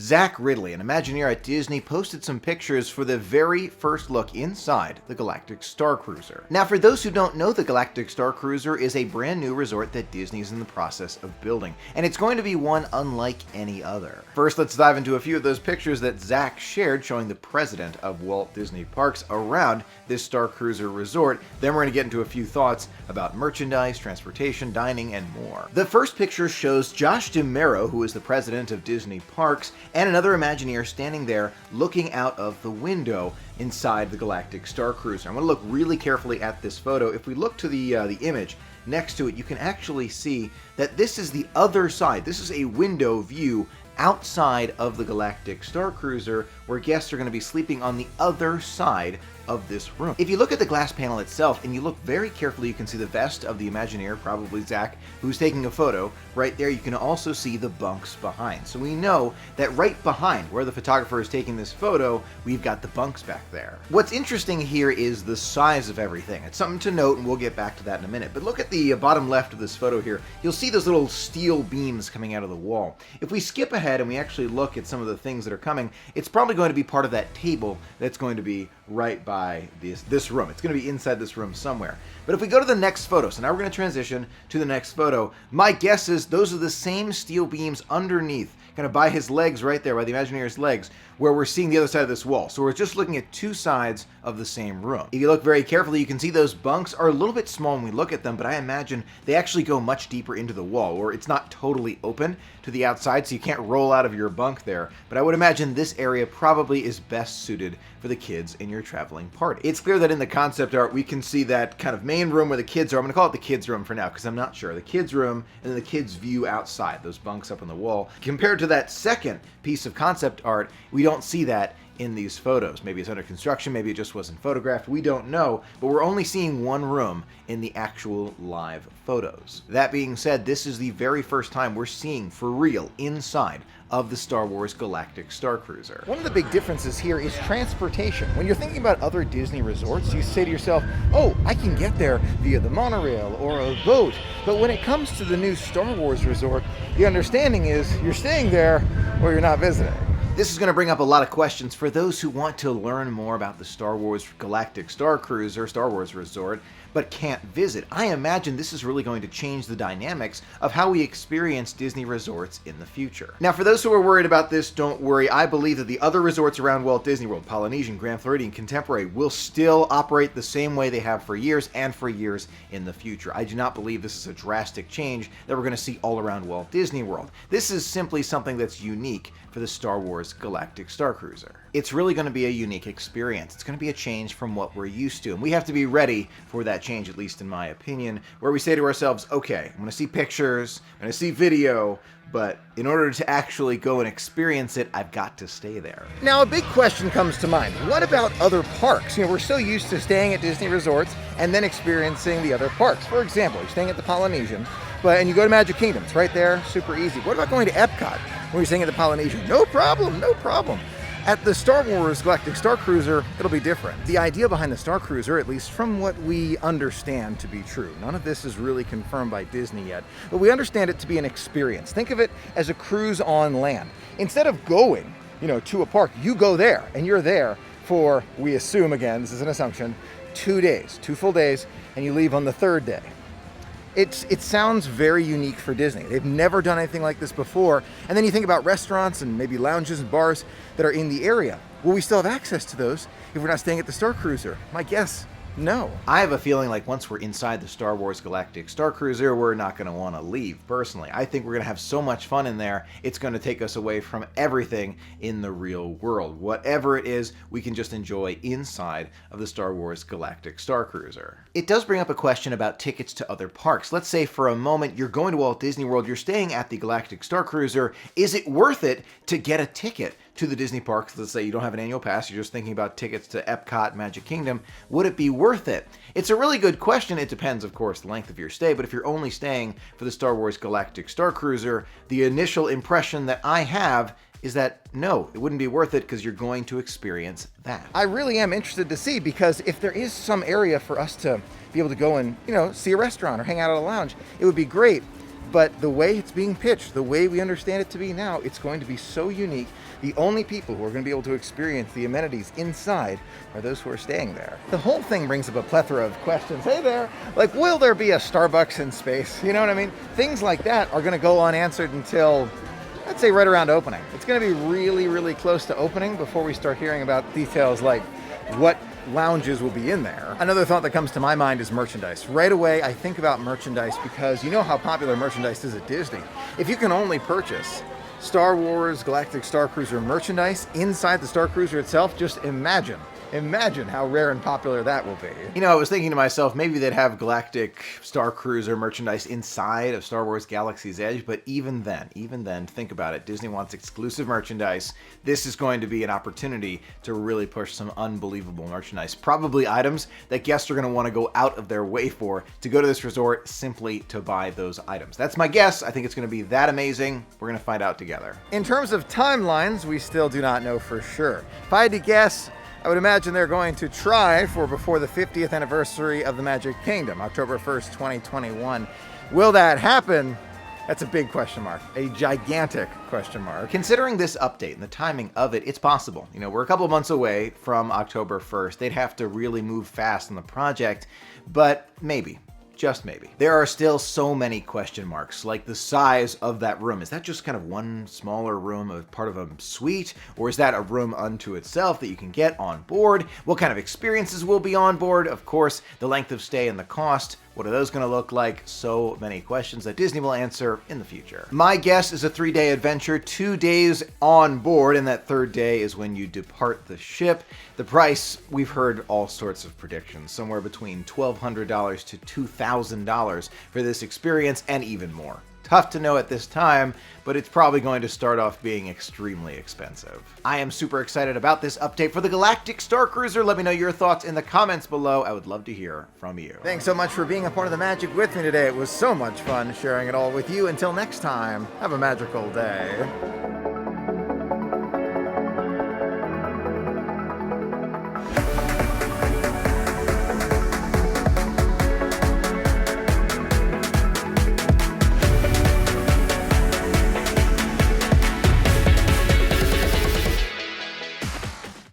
Zach Ridley, an Imagineer at Disney, posted some pictures for the very first look inside the Galactic Star Cruiser. Now, for those who don't know, the Galactic Star Cruiser is a brand new resort that Disney is in the process of building, and it's going to be one unlike any other. First, let's dive into a few of those pictures that Zach shared showing the president of Walt Disney Parks around this Star Cruiser resort. Then we're going to get into a few thoughts about merchandise, transportation, dining, and more. The first picture shows Josh DeMero, who is the president of Disney Parks, and another Imagineer standing there looking out of the window inside the Galactic Star Cruiser. I'm going to look really carefully at this photo. If we look to the image next to it, you can actually see that this is the other side. This is a window view outside of the Galactic Star Cruiser, where guests are going to be sleeping on the other side of this room. If you look at the glass panel itself and you look very carefully, you can see the vest of the Imagineer, probably Zach, who's taking a photo. Right there, you can also see the bunks behind. So we know that right behind where the photographer is taking this photo, we've got the bunks back there. What's interesting here is the size of everything. It's something to note, and we'll get back to that in a minute. But look at the bottom left of this photo here. You'll see those little steel beams coming out of the wall. If we skip ahead and we actually look at some of the things that are coming, it's probably going to be part of that table that's going to be right by this room. It's going to be inside this room somewhere. But if we go to the next photo, so now we're going to transition to the next photo. My guess is those are the same steel beams underneath, kind of by his legs right there, by the Imagineer's legs, where we're seeing the other side of this wall. So we're just looking at two sides of the same room. If you look very carefully, you can see those bunks are a little bit small when we look at them, but I imagine they actually go much deeper into the wall, or it's not totally open to the outside, so you can't roll out of your bunk there. But I would imagine this area probably is best suited for the kids in your traveling party. It's clear that in the concept art, we can see that kind of main room where the kids are. I'm going to call it the kids' room for now, because I'm not sure. The kids' room, and then the kids' view outside, those bunks up on the wall. Compared to that second piece of concept art, we don't see that in these photos. Maybe it's under construction, maybe it just wasn't photographed, we don't know, but we're only seeing one room in the actual live photos. That being said, this is the very first time we're seeing for real inside of the Star Wars Galactic Star Cruiser. One of the big differences here is transportation. When you're thinking about other Disney resorts, you say to yourself, oh, I can get there via the monorail or a boat. But when it comes to the new Star Wars resort, the understanding is you're staying there or you're not visiting. This is going to bring up a lot of questions for those who want to learn more about the Star Wars Galactic Star Cruiser, Star Wars Resort, but can't visit. I imagine this is really going to change the dynamics of how we experience Disney resorts in the future. Now, for those who are worried about this, don't worry. I believe that the other resorts around Walt Disney World, Polynesian, Grand Floridian, Contemporary, will still operate the same way they have for years and for years in the future. I do not believe this is a drastic change that we're going to see all around Walt Disney World. This is simply something that's unique for the Star Wars Galactic Star Cruiser. It's really going to be a unique experience. It's going to be a change from what we're used to, and we have to be ready for that change, at least in my opinion, where we say to ourselves, okay, I'm going to see pictures, I'm going to see video, but in order to actually go and experience it, I've got to stay there. Now, a big question comes to mind. What about other parks? You know, we're so used to staying at Disney resorts and then experiencing the other parks. For example, you're staying at the Polynesian, and you go to Magic Kingdom. It's right there, super easy. What about going to Epcot when you're staying at the Polynesian? No problem, no problem. At the Star Wars Galactic Star Cruiser, it'll be different. The idea behind the Star Cruiser, at least from what we understand to be true, none of this is really confirmed by Disney yet, but we understand it to be an experience. Think of it as a cruise on land. Instead of going, to a park, you go there, and you're there for, we assume, again, this is an assumption, 2 days, 2 full days, and you leave on the 3rd day. It sounds very unique for Disney. They've never done anything like this before. And then you think about restaurants and maybe lounges and bars that are in the area. Will we still have access to those if we're not staying at the Star Cruiser? My guess, no. I have a feeling like once we're inside the Star Wars Galactic Star Cruiser, we're not going to want to leave, personally. I think we're going to have so much fun in there, it's going to take us away from everything in the real world. Whatever it is, we can just enjoy inside of the Star Wars Galactic Star Cruiser. It does bring up a question about tickets to other parks. Let's say for a moment you're going to Walt Disney World, you're staying at the Galactic Star Cruiser. Is it worth it to get a ticket to the Disney parks? Let's say you don't have an annual pass, you're just thinking about tickets to Epcot, Magic Kingdom. Would it be worth it? It's a really good question. It depends, of course, the length of your stay, but if you're only staying for the Star Wars Galactic Star Cruiser, the initial impression that I have is that no, it wouldn't be worth it because you're going to experience that. I really am interested to see, because if there is some area for us to be able to go and, see a restaurant or hang out at a lounge, it would be great. but the way it's being pitched, the way we understand it to be now, it's going to be so unique. The only people who are going to be able to experience the amenities inside are those who are staying there. The whole thing brings up a plethora of questions. Hey there, like, will there be a Starbucks in space? You know what I mean? Things like that are going to go unanswered until, I'd say, right around opening. It's going to be really, really close to opening before we start hearing about details like what lounges will be in there. Another thought that comes to my mind is merchandise. Right away, I think about merchandise because you know how popular merchandise is at Disney. If you can only purchase Star Wars Galactic Star Cruiser merchandise inside the Star Cruiser itself, just imagine how rare and popular that will be. You know, I was thinking to myself, maybe they'd have Galactic Star Cruiser merchandise inside of Star Wars Galaxy's Edge, but even then, think about it. Disney wants exclusive merchandise. This is going to be an opportunity to really push some unbelievable merchandise. Probably items that guests are going to want to go out of their way for to go to this resort simply to buy those items. That's my guess. I think it's going to be that amazing. We're going to find out together. In terms of timelines, we still do not know for sure. If I had to guess, I would imagine they're going to try for before the 50th anniversary of the Magic Kingdom, October 1st, 2021. Will that happen? That's a big question mark, a gigantic question mark. Considering this update and the timing of it, it's possible. You know, we're a couple of months away from October 1st. They'd have to really move fast on the project, but maybe. Just maybe. There are still so many question marks, like the size of that room. Is that just kind of one smaller room, a part of a suite, or is that a room unto itself that you can get on board? What kind of experiences will be on board? Of course, the length of stay and the cost. What are those going to look like? So many questions that Disney will answer in the future. My guess is a 3-day adventure, 2 days on board, and that third day is when you depart the ship. The price, we've heard all sorts of predictions, somewhere between $1,200 to $2,000 for this experience, and even more. Tough to know at this time, but it's probably going to start off being extremely expensive. I am super excited about this update for the Galactic Star Cruiser. Let me know your thoughts in the comments below. I would love to hear from you. Thanks so much for being a part of the magic with me today. It was so much fun sharing it all with you. Until next time, have a magical day.